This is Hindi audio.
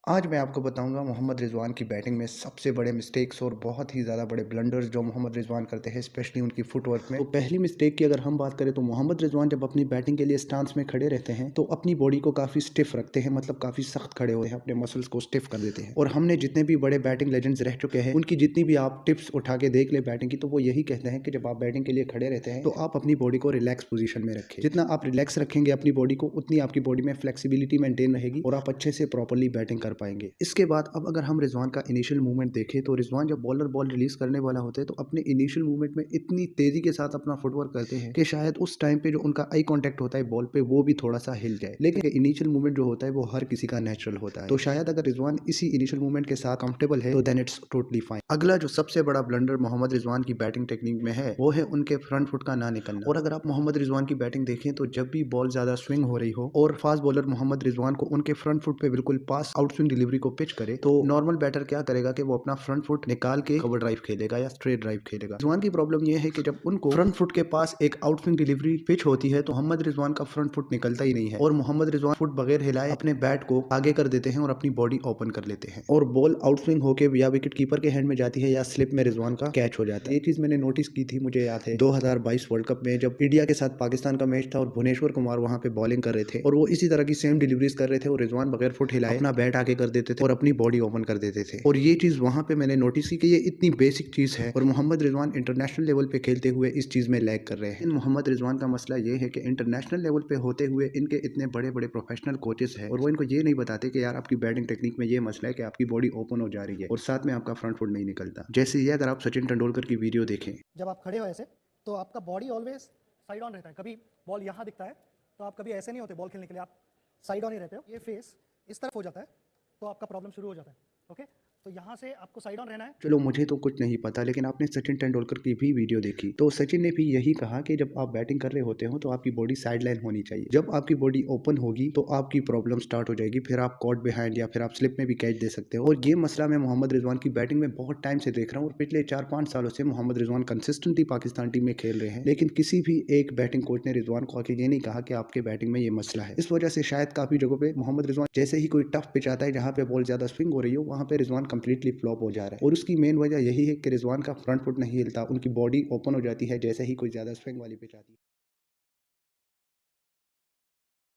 आज मैं आपको बताऊंगा मोहम्मद रिजवान की बैटिंग में सबसे बड़े मिस्टेक्स और बहुत ही ज़्यादा बड़े ब्लंडर्स जो मोहम्मद रिजवान करते हैं, स्पेशली उनकी फुटवर्क में। तो पहली मिस्टेक की अगर हम बात करें तो मोहम्मद रिजवान जब अपनी बैटिंग के लिए स्टांस में खड़े रहते हैं तो अपनी बॉडी को काफ़ी स्टिफ रखते हैं, मतलब काफ़ी सख्त खड़े होते हैं, अपने मसल्स को स्टिफ कर देते हैं। और हमने जितने भी बड़े बैटिंग लेजेंड्स रह चुके हैं उनकी जितनी भी आप टिप्स उठा के देख ले बैटिंग की, तो वो यही कहते हैं कि जब आप बैटिंग के लिए खड़े रहते हैं तो आप अपनी बॉडी को रिलैक्स पोजीशन में रखें। जितना आप रिलैक्स रखेंगे अपनी बॉडी को, उतनी आपकी बॉडी में फ्लेक्सिबिलिटी मेंटेन रहेगी और आप अच्छे से प्रॉपर्ली बैटिंग कर पाएंगे। इसके बाद अब अगर हम रिजवान का इनिशियल मूवमेंट देखें तो रिजवान जब बॉलर बॉल रिलीज करने वाला होता है तो अपने इनिशियल मूवमेंट में इतनी तेजी के साथ अपना फुटवर्क करते हैं कि शायद उस टाइम पे जो उनका आई कांटेक्ट होता है बॉल पे वो भी थोड़ा सा हिल जाए। लेकिन इनिशियल मूवमेंट जो होता है वो हर किसी का नेचुरल होता है, तो शायद अगर रिजवान इसी इनिशियल मूवमेंट के साथ कंफर्टेबल है तो देन इट्स टोटली फाइन। अगला जो सबसे बड़ा ब्लंडर मोहम्मद रिजवान की बैटिंग टेक्निक में है वो है उनके फ्रंट फुट का ना निकलना। और अगर आप मोहम्मद रिजवान की बैटिंग देखें तो जब भी बॉल ज्यादा स्विंग हो रही हो और फास्ट बॉलर मोहम्मद रिजवान को उनके फ्रंट फुट पे बिल्कुल पास आउट स्विंग डिलीवरी को पिच करे तो नॉर्मल बैटर क्या करेगा कि वो अपना फ्रंट फुट निकाल के कवर ड्राइव खेलेगा या स्ट्रेट ड्राइव खेलेगा। रिजवान की प्रॉब्लम यह है कि जब उनको फ्रंट फुट के पास एक आउट स्विंग डिलीवरी पिच होती है तो मोहम्मद रिजवान का फ्रंट फुट निकलता ही नहीं है और मोहम्मद रिजवान फुट बगैर हिलाए अपने बैट को आगे कर देते हैं और अपनी बॉडी ओपन कर लेते हैं और बॉल आउट स्विंग होकर या विकेट कीपर के हैंड में जाती है या स्लिप में रिजवान का कैच हो जाता है। ये चीज मैंने नोटिस की थी, मुझे याद है 2022 वर्ल्ड कप में जब इंडिया के साथ पाकिस्तान का मैच था और भुवनेश्वर कुमार वहां पे बॉलिंग कर रहे थे और वो इसी तरह की सेम डिलीवरीज कर रहे थे और रिजवान बगैर फुट हिलाए अपना बैट आगे कर देते थे और अपनी बॉडी ओपन कर देते थे। और ये चीज वहां पे मैंने नोटिस की कि ये इतनी बेसिक चीज है और मोहम्मद रिजवान इंटरनेशनल लेवल पे खेलते हुए इस चीज में लैग कर रहे हैं। मोहम्मद रिजवान का मसला ये है कि इंटरनेशनल लेवल पे होते हुए इनके इतने बड़े बड़े प्रोफेशनल कोचेस हैं और वो इनको ये नहीं बताते कि यार आपकी बैटिंग टेक्निक में ये मसला है कि आपकी बॉडी ओपन हो जा रही है और साथ में आपका फ्रंट फुट नहीं निकलता। जैसे ये अगर आप सचिन तेंदुलकर की वीडियो देखें, जब आप खड़े हो ऐसे तो आपका बॉडी ऑलवेज साइड ऑन रहता है। कभी बॉल यहाँ दिखता है तो आप कभी ऐसे नहीं होते बॉल खेलने के लिए, आप साइड ऑन ही रहते हो। ये फेस इस तरफ हो जाता है तो आपका प्रॉब्लम शुरू हो जाता है। ओके, तो यहाँ से आपको साइड ऑन रहना है। चलो मुझे तो कुछ नहीं पता, लेकिन आपने सचिन तेंदुलकर की भी वीडियो देखी तो सचिन ने भी यही कहा कि जब आप बैटिंग कर रहे होते हो तो आपकी बॉडी साइड लाइन होनी चाहिए। जब आपकी बॉडी ओपन होगी तो आपकी प्रॉब्लम स्टार्ट हो जाएगी, फिर आप कॉट बिहाइंड या फिर आप स्लिप में भी कैच दे सकते हो। और ये मसला मैं मोहम्मद रिजवान की बैटिंग में बहुत टाइम से देख रहा हूँ और पिछले 4-5 सालों से मोहम्मद रिजवान कंसिस्टेंटली पाकिस्तान टीम में खेल रहे हैं, लेकिन किसी भी एक बैटिंग कोच ने रिजवान को आके ये नहीं कहा कि आपके बैटिंग में ये मसला है। इस वजह से शायद काफी जगहों पे मोहम्मद रिजवान जैसे ही कोई टफ पिच आता है जहाँ पे बॉल ज्यादा स्विंग हो रही हो वहां पे रिजवान कंप्लीटली फ्लॉप हो जा रहा है। और उसकी मेन वजह यही है कि रिजवान का फ्रंट फुट नहीं हिलता, उनकी बॉडी ओपन हो जाती है जैसे ही कोई ज्यादा स्विंग वाली पिच आती है।